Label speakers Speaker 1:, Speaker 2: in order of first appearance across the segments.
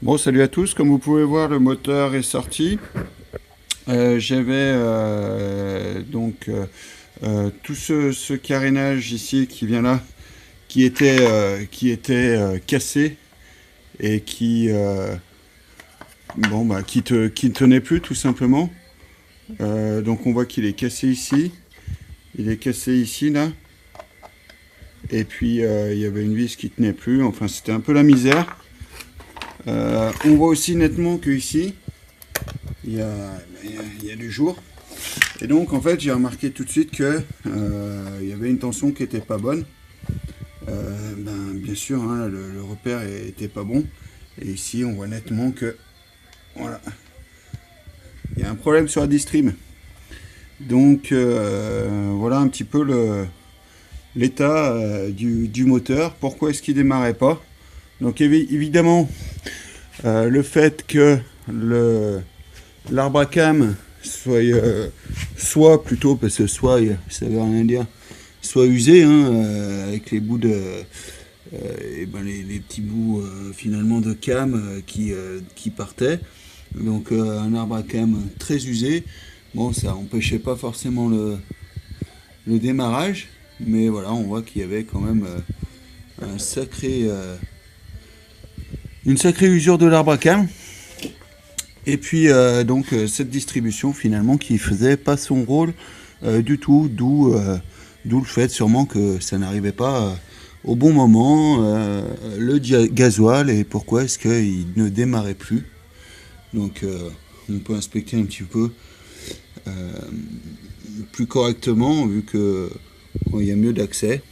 Speaker 1: Bon, salut à tous. Comme vous pouvez voir, le moteur est sorti. J'avais tout ce carénage ici qui vient là, qui était cassé et qui ne tenait plus tout simplement. Donc on voit qu'il est cassé ici. Il est cassé ici là. Et puis il y avait une vis qui tenait plus. Enfin, c'était un peu la misère. On voit aussi nettement que ici il y a du jour. Et donc en fait j'ai remarqué tout de suite que il y avait une tension qui était pas bonne. Bien sûr, hein, le repère était pas bon. Et ici on voit nettement que voilà, il y a un problème sur la distream. Donc voilà un petit peu l'état du moteur. Pourquoi est-ce qu'il démarrait pas? Donc évidemment le fait que l'arbre à cam soit plutôt, parce que soit ça veut rien dire, soit usé, hein, avec les bouts les petits bouts finalement de cam qui partaient. Donc un arbre à cam très usé. Bon, ça empêchait pas forcément le démarrage, mais voilà, on voit qu'il y avait quand même une sacrée usure de l'arbre à cam. Et puis cette distribution finalement qui faisait pas son rôle du tout, d'où le fait sûrement que ça n'arrivait pas au bon moment, le gasoil, et pourquoi est-ce qu'il ne démarrait plus. Donc on peut inspecter un petit peu plus correctement vu que il y a mieux d'accès.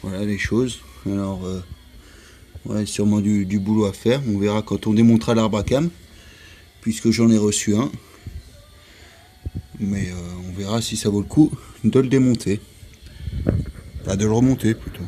Speaker 1: Voilà les choses. Alors ouais, sûrement du boulot à faire. On verra quand on démontera l'arbre à cam, puisque j'en ai reçu un. Mais on verra si ça vaut le coup de le démonter. De le remonter plutôt.